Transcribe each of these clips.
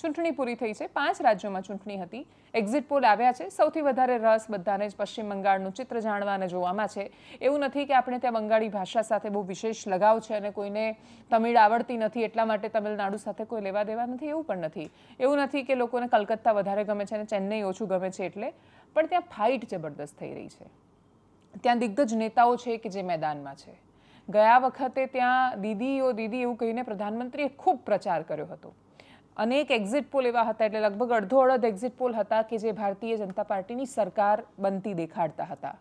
ચૂંટણી પૂરી થઈ છે, 5 રાજ્યોમાં ચૂંટણી હતી, એક્ઝિટ પોલ આવ્યા છે. સૌથી વધારે રસ બધાને જ પશ્ચિમ બંગાળનું ચિત્ર જાણવા અને જોવામાં છે. એવું નથી કે આપણે ત્યાં બંગાળી ભાષા સાથે બહુ વિશેષ લગાવ છે અને કોઈને તમિળ આવડતી નથી એટલા માટે તમિલનાડુ સાથે કોઈ લેવા દેવા નથી, એવું પણ નથી. એવું નથી કે લોકોને કલકત્તા વધારે ગમે છે અને ચેન્નઈ ઓછું ગમે છે એટલે, પણ ત્યાં ફાઇટ જબરદસ્ત થઈ રહી છે. ત્યાં દિગ્ગજ નેતાઓ છે કે જે મેદાનમાં છે. ગયા વખતે ત્યાં દીદી ઓ દીદી એવું કહીને પ્રધાનમંત્રીએ ખૂબ પ્રચાર કર્યો હતો. અનેક એક્ઝિટ પોલ એવા હતા, એટલે લગભગ અડધો એક્ઝિટ પોલ હતા કે જે ભારતીય જનતા પાર્ટીની સરકાર બનતી દેખાડતા હતા.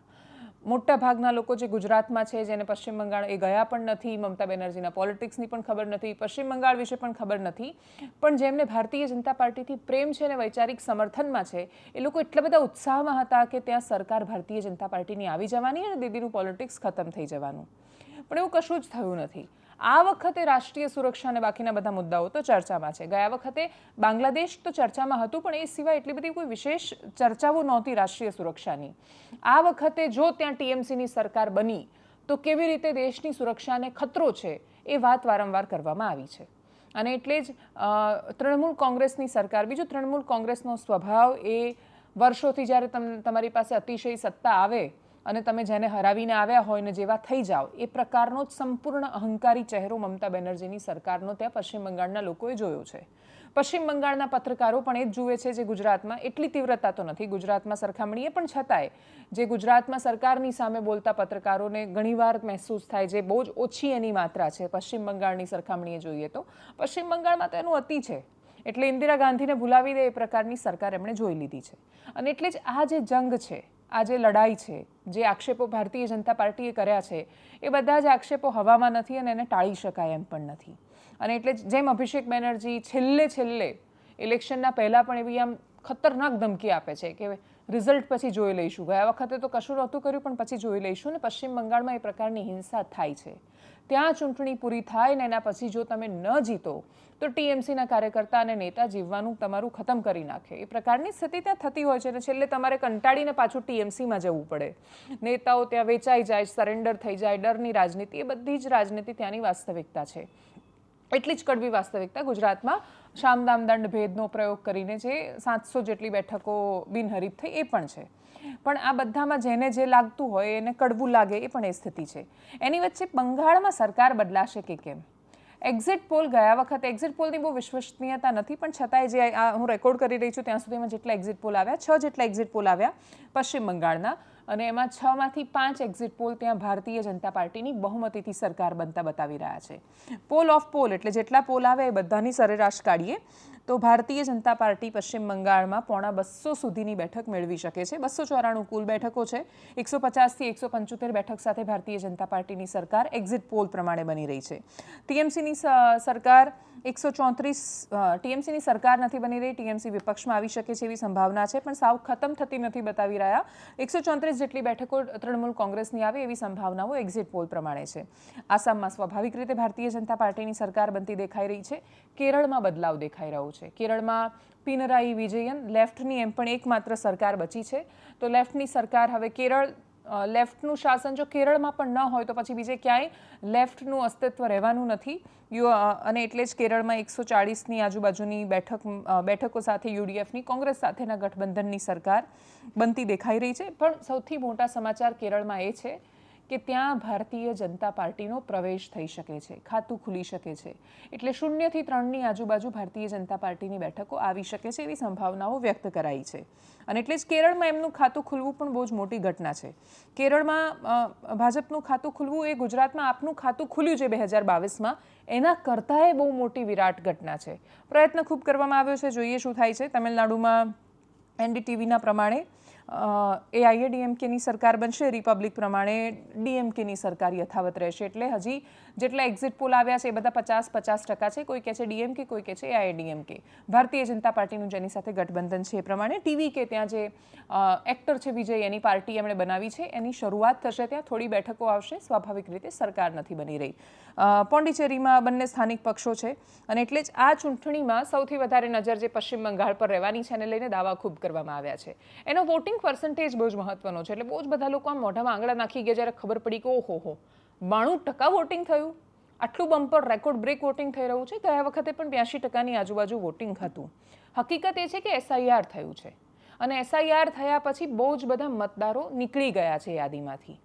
મોટા ભાગના લોકો જે ગુજરાતમાં છે, જેને પશ્ચિમ બંગાળ એ ગયા પણ નથી, મમતા બેનર્જીના પોલિટિક્સની પણ ખબર નથી, પશ્ચિમ બંગાળ વિશે પણ ખબર નથી, પણ જેમને ભારતીય જનતા પાર્ટીથી પ્રેમ છે અને વૈચારિક સમર્થનમાં છે, એ લોકો એટલા બધા ઉત્સાહમાં હતા કે ત્યાં સરકાર ભારતીય જનતા પાર્ટીની આવી જવાની અને દીદીનું પોલિટિક્સ ખતમ થઈ જવાનું. પણ એવું કશું જ થયું નથી. આ વખતે રાષ્ટ્રીય સુરક્ષા અને બાકીના બધા મુદ્દાઓ તો ચર્ચામાં છે. ગયા વખતે બાંગ્લાદેશ તો ચર્ચામાં હતું, પણ એ સિવાય એટલી બધી કોઈ વિશેષ ચર્ચાઓ નહોતી રાષ્ટ્રીય સુરક્ષાની. આ વખતે જો ત્યાં ટીએમસીની સરકાર બની તો કેવી રીતે દેશની સુરક્ષાને ખતરો છે એ વાત વારંવાર કરવામાં આવી છે. અને એટલે જ તૃણમૂલ કોંગ્રેસની સરકાર, બીજું તૃણમૂલ કોંગ્રેસનો સ્વભાવ એ વર્ષોથી જ્યારે તમારી પાસે અતિશય સત્તા આવે અને તમે જેને હરાવીને આવ્યા હોય ને જેવા થઈ જાઓ, એ પ્રકારનો જ સંપૂર્ણ અહંકારી ચહેરો મમતા બેનર્જીની સરકારનો ત્યાં પશ્ચિમ બંગાળના લોકોએ જોયો છે. પશ્ચિમ બંગાળના પત્રકારો પણ એ જ જુએ છે જે ગુજરાતમાં. એટલી તીવ્રતા તો નથી ગુજરાતમાં સરખામણીએ, પણ છતાંય જે ગુજરાતમાં સરકારની સામે બોલતા પત્રકારોને ઘણીવાર મહેસૂસ થાય, જે બહુ જ ઓછી એની માત્રા છે પશ્ચિમ બંગાળની સરખામણીએ જોઈએ તો. પશ્ચિમ બંગાળમાં તો એનું અતિ છે, એટલે ઇન્દિરા ગાંધીને ભૂલાવી દે એ પ્રકારની સરકાર એમણે જોઈ લીધી છે. અને એટલે જ આ જે જંગ છે, આ જે લડાઈ છે, જે આક્ષેપો ભારતીય જનતા પાર્ટીએ કર્યા છે, એ બધા જ આક્ષેપો હવામાં નથી અને એને ટાળી શકાય એમ પણ નથી. અને એટલે જેમ અભિષેક બેનર્જી છેલ્લે ઇલેક્શનના પહેલાં પણ એવી આમ ખતરનાક ધમકી આપે છે કે રિઝલ્ટ પછી જોઈ લઈશું, ગયા વખતે તો કશું નહોતું કર્યું પણ પછી જોઈ લઈશું, ને પશ્ચિમ બંગાળમાં એ પ્રકારની હિંસા થાય છે. ત્યાં ચૂંટણી પૂરી થાય ને એના પછી જો તમે ન જીતો તો ટીએમસીના કાર્યકર્તા અને નેતા જીવવાનું તમારું ખતમ કરી નાખે, એ પ્રકારની સ્થિતિ ત્યાં થતી હોય છે. અને છેલ્લે તમારે કંટાળીને પાછું ટીએમસીમાં જવું પડે. નેતાઓ ત્યાં વેચાઈ જાય, સરેન્ડર થઈ જાય, ડરની રાજનીતિ, એ બધી જ રાજનીતિ ત્યાંની વાસ્તવિકતા છે. એટલી જ કડવી વાસ્તવિકતા ગુજરાતમાં શામદામ દંડ ભેદનો પ્રયોગ કરીને જે 700 જેટલી બેઠકો બિનહરીફ થઈ એ પણ છે. પણ આ બધામાં જેને જે લાગતું હોય એને કડવું લાગે એ પણ એ સ્થિતિ છે. એની વચ્ચે બંગાળમાં સરકાર બદલાશે કે કેમ? એક્ઝિટ પોલ ગયા વખતે, એક્ઝિટ પોલની બહુ વિશ્વસનીયતા નથી, પણ છતાંય જે હું રેકોર્ડ કરી રહી છું ત્યાં સુધીમાં જેટલા એક્ઝિટ પોલ આવ્યા, 6 જેટલા એક્ઝિટ પોલ આવ્યા પશ્ચિમ બંગાળના, અને એમાં 6 માંથી 5 એક્ઝિટ પોલ ત્યાં ભારતીય જનતા પાર્ટીની બહુમતીથી સરકાર બનતા બતાવી રહ્યા છે. પોલ ઓફ પોલ એટલે જેટલા પોલ આવે એ બધાની સરેરાશ કાઢીએ તો ભારતીય જનતા પાર્ટી પશ્ચિમ બંગાળમાં 250 સુધીની બેઠક મેળવી શકે છે. 294 કુલ બેઠકો છે. 150થી 175 બેઠક સાથે ભારતીય જનતા પાર્ટીની સરકાર એક્ઝિટ પોલ પ્રમાણે બની રહી છે. ટીએમસીની સરકાર 134, ટીએમસીની સરકાર નથી બની રહી, ટીએમસી વિપક્ષમાં આવી શકે છે એવી સંભાવના છે, પણ સાવ ખતમ થતી નથી બતાવી રહ્યા. 134 જેટલી બેઠકો તૃણમૂલ કોંગ્રેસની આવે એવી સંભાવનાઓ એક્ઝિટ પોલ પ્રમાણે છે. આસામમાં સ્વાભાવિક રીતે ભારતીય જનતા પાર્ટીની સરકાર બનતી દેખાઈ રહી છે. કેરળમાં બદલાવ દેખાઈ રહ્યો છે. કેરળમાં પિનરાઈ વિજયન લેફ્ટની એમ પણ એકમાત્ર સરકાર બચી છે. તો લેફ્ટની સરકાર હવે લેફ્ટનું શાસન જો કેરળમાં પણ ન હોય તો પછી બીજે ક્યાંય લેફ્ટનું અસ્તિત્વ રહેવાનું નથી. અને એટલે જ કેરળમાં 140ની આજુબાજુની બેઠકો સાથે યુડીએફની કોંગ્રેસ સાથેના ગઠબંધનની સરકાર બનતી દેખાઈ રહી છે. પણ સૌથી મોટા સમાચાર કેરળમાં એ છે કે ત્યાં ભારતીય જનતા પાર્ટીનો પ્રવેશ થઈ શકે છે, ખાતું ખુલી શકે છે. એટલે 0 થી 3ની આજુબાજુ ભારતીય જનતા પાર્ટીની બેઠકો આવી શકે છે એવી સંભાવનાઓ વ્યક્ત કરાઈ છે. અને એટલે જ કેરળમાં એમનું ખાતું ખુલવું પણ બહુ જ મોટી ઘટના છે. કેરળમાં ભાજપનું ખાતું ખુલવું એ ગુજરાતમાં આપનું ખાતું ખુલ્યું છે 2022માં, એના કરતાં એ બહુ મોટી વિરાટ ઘટના છે. પ્રયત્ન ખૂબ કરવામાં આવ્યો છે, જોઈએ શું થાય છે. તમિલનાડુમાં એનડીટીવીના પ્રમાણે એઆઈએડીએમકેની સરકાર બનશે, રિપબ્લિક પ્રમાણે ડીએમકેની સરકાર યથાવત રહેશે. એટલે હજી જેટલા એક્ઝિટ પોલ આવ્યા છે એ બધા 50% છે. કોઈ કહે છે ડીએમકે, કોઈ કહે છે એઆઈએડીએમકે. ભારતીય જનતા પાર્ટીનું જેની સાથે ગઠબંધન છે એ પ્રમાણે ટીવીકે ત્યાં જે એક્ટર છે વિજય, એની પાર્ટી એમણે બનાવી છે, એની શરૂઆત થશે. ત્યાં થોડી બેઠકો આવશે, સ્વાભાવિક રીતે સરકાર નથી બની રહી. પોંડિચેરીમાં બંને સ્થાનિક પક્ષો છે અને એટલે જ આ ચૂંટણીમાં સૌથી વધારે નજર જે પશ્ચિમ બંગાળ પર રહેવાની છે એને લઈને દાવા ખૂબ કરવામાં આવ્યા છે. એનો વોટિંગ પર્સન્ટેજ બહુ જ મહત્વનો છે. એટલે બહુ જ બધા લોકો આમ મોઢામાં આંગળા નાખી ગયા જ્યારે ખબર પડી કે ઓહો 92% વોટિંગ થયું. આટલું બમ્પર રેકોર્ડ બ્રેક વોટિંગ થઈ રહ્યું છે. ગયા વખતે પણ 82% આજુબાજુ વોટિંગ હતું. હકીકત એ છે કે SIR થયું છે અને SIR થયા પછી બહુ જ બધા મતદારો નીકળી ગયા છે યાદીમાંથી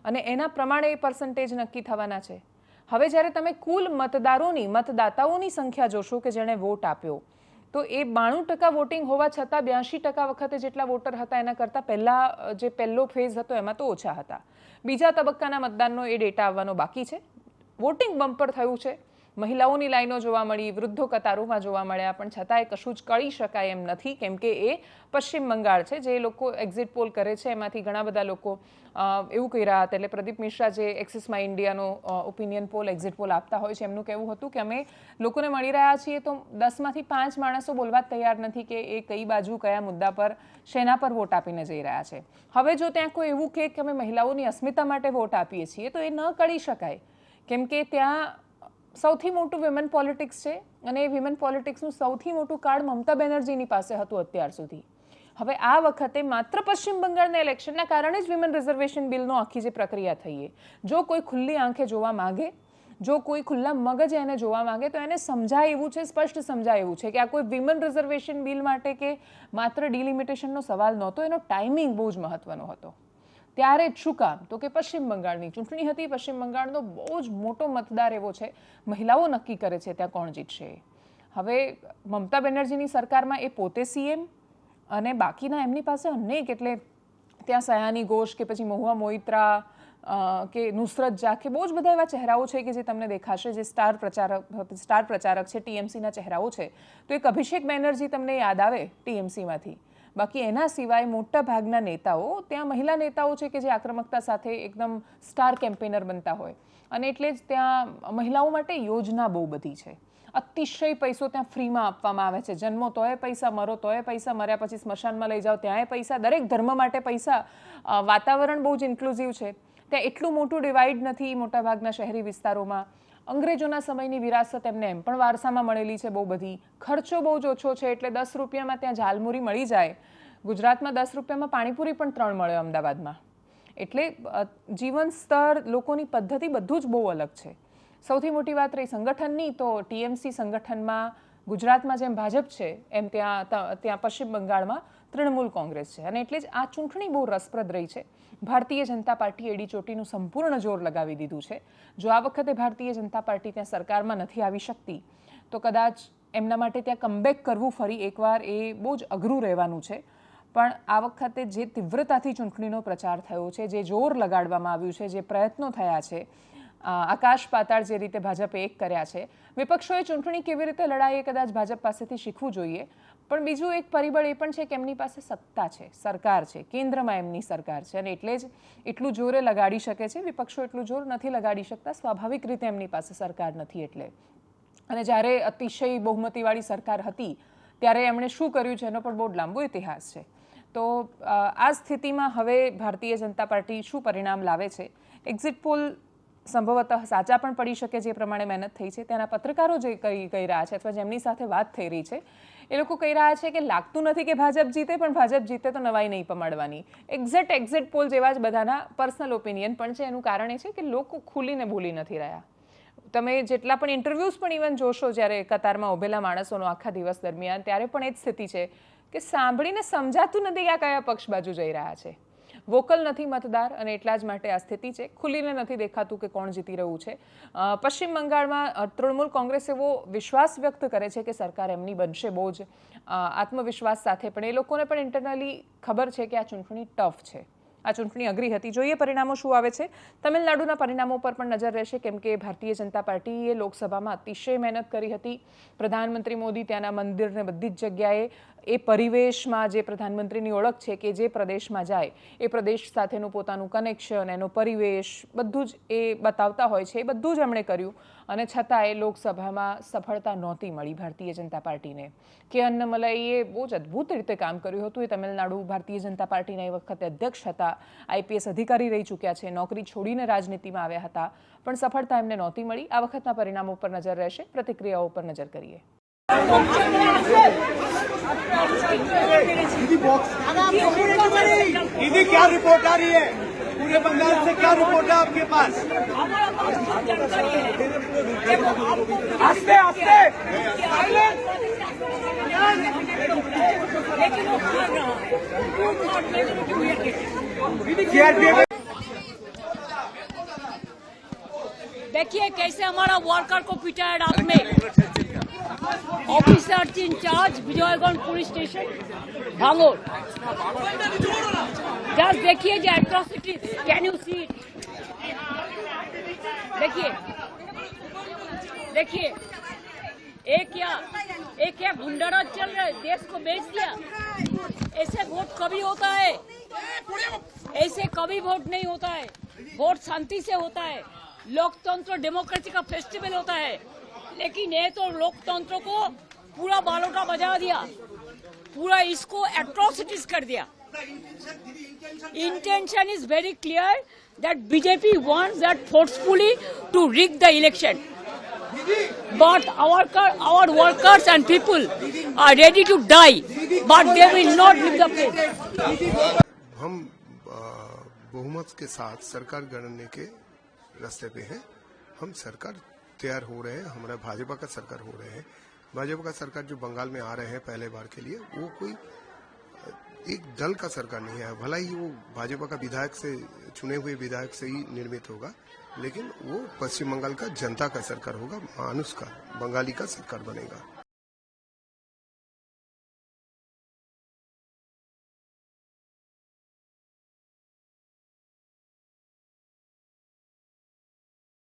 અને એના પ્રમાણે એ પર્સન્ટેજ નક્કી થવાના છે. હવે જ્યારે તમે કુલ મતદાતાઓની સંખ્યા જોશો કે જેણે વોટ આપ્યો તો એ 92% વોટિંગ હોવા છતાં 82% વખતે જેટલા વોટર હતા એના કરતાં પહેલાં જે પહેલો ફેઝ હતો એમાં તો ઓછા હતા. બીજા તબક્કાના મતદાનનો એ ડેટા આવવાનો બાકી છે. વોટિંગ બમ્પર થયું છે. મહિલાઓની લાઈનો જોવા મળી, વૃદ્ધો કતારોમાં જોવા મળ્યા, પણ છતાંય કશું જ કહી શકાય એમ નથી કેમ કે એ પશ્ચિમ બંગાળ છે. જે લોકો એક્ઝિટ પોલ કરે છે એમાંથી ઘણા બધા લોકો એવું કહી રહ્યા હતા. એટલે પ્રદીપ મિશ્રા જે એક્સિસ માય ઇન્ડિયાનો ઓપિનિયન પોલ એક્ઝિટ પોલ આપતા હોય છે એમનું કહેવું હતું કે અમે લોકોને મળી રહ્યા છીએ તો 10માંથી 5 માણસો બોલવા જ તૈયાર નથી કે એ કઈ બાજુ કયા મુદ્દા પર શેના પર વોટ આપીને જઈ રહ્યા છે. હવે જો ત્યાં કોઈ એવું કહે કે અમે મહિલાઓની અસ્મિતા માટે વોટ આપીએ છીએ તો એ ન કરી શકાય કેમ કે ત્યાં સૌથી મોટું વિમેન પોલિટિક્સ છે અને એ વિમેન પોલિટિક્સનું સૌથી મોટું કાર્ડ મમતા બેનર્જીની પાસે હતું અત્યાર સુધી. હવે આ વખતે માત્ર પશ્ચિમ બંગાળના ઇલેક્શનના કારણે જ વિમેન રિઝર્વેશન બિલનો આખી જે પ્રક્રિયા થઈ જો કોઈ ખુલ્લી આંખે જોવા માંગે, જો કોઈ ખુલ્લા મગજે એને જોવા માંગે તો એને સમજાય એવું છે, સ્પષ્ટ સમજાય એવું છે કે આ કોઈ વિમેન રિઝર્વેશન બિલ માટે કે માત્ર ડિલિમિટેશનનો સવાલ નહોતો, એનો ટાઈમિંગ બહુ જ મહત્વનો હતો. ત્યારે જ શું કામ તો કે પશ્ચિમ બંગાળની ચૂંટણી હતી. પશ્ચિમ બંગાળનો બહુ જ મોટો મતદાર એવો છે, મહિલાઓ નક્કી કરે છે ત્યાં કોણ જીતશે. હવે મમતા બેનર્જીની સરકારમાં એ પોતે CM અને બાકીના એમની પાસે અનેક એટલે ત્યાં સયાની ઘોષ કે પછી મહુઆ મોઇત્રા કે નુસરત જા કે બહુ જ બધા એવા ચહેરાઓ છે કે જે તમને દેખાશે જે સ્ટાર પ્રચારક છે, TMCના ચહેરાઓ છે. તો એક અભિષેક બેનર્જી તમને યાદ આવે TMCમાંથી. બાકી એના સિવાય મોટા ભાગના નેતાઓ ત્યાં મહિલા નેતાઓ છે કે જે આક્રમકતા સાથે એકદમ સ્ટાર કેમ્પેનર બનતા હોય અને એટલે જ ત્યાં મહિલાઓ માટે યોજના બહુ બધી છે. અતિશય પૈસો ત્યાં ફ્રીમાં આપવામાં આવે છે. જન્મો તોય પૈસા, મરો તોય પૈસા, મર્યા પછી સ્મશાનમાં લઈ જાઓ ત્યાંય પૈસા, દરેક ધર્મ માટે પૈસા. વાતાવરણ બહુ જ ઇન્ક્લુઝિવ છે. ત્યાં એટલું મોટું ડિવાઈડ નથી મોટાભાગના શહેરી વિસ્તારોમાં. અંગ્રેજોના સમયની વિરાસત એમને એમ પણ વારસામાં મળેલી છે બહુ બધી. ખર્ચો બહુ જ ઓછો છે એટલે 10 રૂપિયામાં ત્યાં ઝાલમુરી મળી જાય. ગુજરાતમાં 10 રૂપિયામાં પાણીપુરી પણ 3 મળે અમદાવાદમાં. એટલે જીવન સ્તર, લોકોની પદ્ધતિ બધું જ બહુ અલગ છે. સૌથી મોટી વાત રહી સંગઠનની તો TMC સંગઠનમાં ગુજરાતમાં જેમ ભાજપ છે એમ ત્યાં પશ્ચિમ બંગાળમાં તૃણમૂલ કોંગ્રેસ છે અને એટલે જ આ ચૂંટણી બહુ રસપ્રદ રહી છે. ભારતીય જનતા પાર્ટી એડી ચોટીનું સંપૂર્ણ જોર લગાવી દીધું છે. જો આ વખતે ભારતીય જનતા પાર્ટી ત્યાં સરકારમાં નથી આવી શકતી તો કદાચ એમના માટે ત્યાં કમબેક કરવું ફરી એકવાર એ બહુ જ અઘરું રહેવાનું છે. પણ આ વખતે જે તીવ્રતાથી ચૂંટણીનો પ્રચાર થયો છે, જે જોર લગાડવામાં આવ્યું છે, જે પ્રયત્નો થયા છે, આકાશ પાતાળ જે રીતે ભાજપે એક કર્યા છે, વિપક્ષોએ ચૂંટણી કેવી રીતે લડાય એ કદાચ ભાજપ પાસેથી શીખવું જોઈએ. પણ બીજું એક પરિબળ એ પણ છે કે એમની પાસે સત્તા છે, સરકાર છે, કેન્દ્રમાં એમની સરકાર છે અને એટલે જ એટલું જોરે લગાડી શકે છે. વિપક્ષો એટલું જોર નથી લગાડી શકતા, સ્વાભાવિક રીતે એમની પાસે સરકાર નથી એટલે. અને જ્યારે અતિશય બહુમતીવાળી સરકાર હતી ત્યારે એમણે શું કર્યું છે એનો પણ બહુ લાંબો ઇતિહાસ છે. તો આ સ્થિતિમાં હવે ભારતીય જનતા પાર્ટી શું પરિણામ લાવે છે? એક્ઝિટ પોલ સંભવતઃ સાચા પણ પડી શકે જે પ્રમાણે મહેનત થઈ છે. ત્યાંના પત્રકારો જે કહી રહ્યા છે અથવા જેમની સાથે વાત થઈ રહી છે એ લોકો કહી રહ્યા છે કે લાગતું નથી કે ભાજપ જીતે, પણ ભાજપ જીતે તો નવાઈ નહીં પમાડવાની. એક્ઝિટ પોલ જેવા જ બધાના પર્સનલ ઓપિનિયન પણ છે. એનું કારણ એ છે કે લોકો ખુલીને બોલી નથી રહ્યા. તમે જેટલા પણ ઇન્ટરવ્યૂઝ પણ ઇવન જોશો જ્યારે કતારમાં ઉભેલા માણસોનો આખા દિવસ દરમિયાન ત્યારે પણ એ જ સ્થિતિ છે કે સાંભળીને સમજાતું નથી કે આ કયા પક્ષ બાજુ જઈ રહ્યા છે. વોકલ નથી મતદાર અને એટલા જ માટે આ સ્થિતિ છે. ખુલીને નથી દેખાતું કે કોણ જીતી રહ્યું છે. પશ્ચિમ બંગાળમાં તૃણમૂલ કોંગ્રેસ એવો વિશ્વાસ વ્યક્ત કરે છે કે સરકાર એમની બનશે બહુ જ આત્મવિશ્વાસ સાથે, પણ એ લોકોને પણ ઇન્ટરનલી ખબર છે કે આ ચૂંટણી ટફ છે, આ ચૂંટણી અઘરી હતી. જોઈએ પરિણામો શું આવે છે. તમિલનાડુના પરિણામો પર પણ નજર રહેશે કેમ કે ભારતીય જનતા પાર્ટીએ લોકસભામાં અતિશય મહેનત કરી હતી. પ્રધાનમંત્રી મોદી ત્યાંના મંદિરને બધી જ જગ્યાએ એ પરિવેશમાં જે પ્રધાનમંત્રીની ઓળખ છે કે જે પ્રદેશમાં જાય એ પ્રદેશ સાથેનું પોતાનું કનેક્શન, એનો પરિવેશ બધું જ એ બતાવતા હોય છે. એ બધું જ એમણે કર્યું અને છતાં એ લોકસભામાં સફળતા નહોતી મળી ભારતીય જનતા પાર્ટીને. કે અન્નમલાઈએ બહુ જ અદ્ભુત રીતે કામ કર્યું હતું. એ તમિલનાડુ ભારતીય જનતા પાર્ટીના એ વખતે અધ્યક્ષ હતા, IPS અધિકારી રહી ચૂક્યા છે, નોકરી છોડીને રાજનીતિમાં આવ્યા હતા, પણ સફળતા એમને નહોતી મળી. આ વખતના પરિણામો પર નજર રહેશે, પ્રતિક્રિયાઓ પર નજર કરીએ. दीदी क्या रिपोर्ट आ रही है? पूरे बंगाल से क्या रिपोर्ट है आपके पास? आस्ते आस्ते देखिए कैसे हमारा वर्कर को पिटा है रात में। Officer in-charge Vijayganj police station Bhangor. Just देखिए जो atrocity, can you see it? देखिए देखिए, एक क्या गुंडाराज चल रहा है, देश को बेच दिया। ऐसे वोट कभी होता है? ऐसे कभी वोट नहीं होता है। वोट शांति से होता है। लोकतंत्र डेमोक्रेसी का फेस्टिवल होता है, लेकिन ये तो लोकतंत्र को पूरा बालोटा बजा दिया, पूरा इसको एट्रोसिटीज कर दिया। Intention is very clear that BJP wants that forcefully to rig the election. But our workers and people are ready to die, but they will not leave the place. हम बहुमत के साथ सरकार गढ़ने के रास्ते पे हैं। हम सरकार तैयार हो रहे हैं, हमारा भाजपा का सरकार हो रहे हैं। भाजपा का सरकार जो बंगाल में आ रहे हैं पहले बार के लिए, वो कोई एक दल का सरकार नहीं है। भला ही वो भाजपा का विधायक से, चुने हुए विधायक से ही निर्मित होगा, लेकिन वो पश्चिम बंगाल का जनता का सरकार होगा, मानुष का, बंगाली का सरकार बनेगा।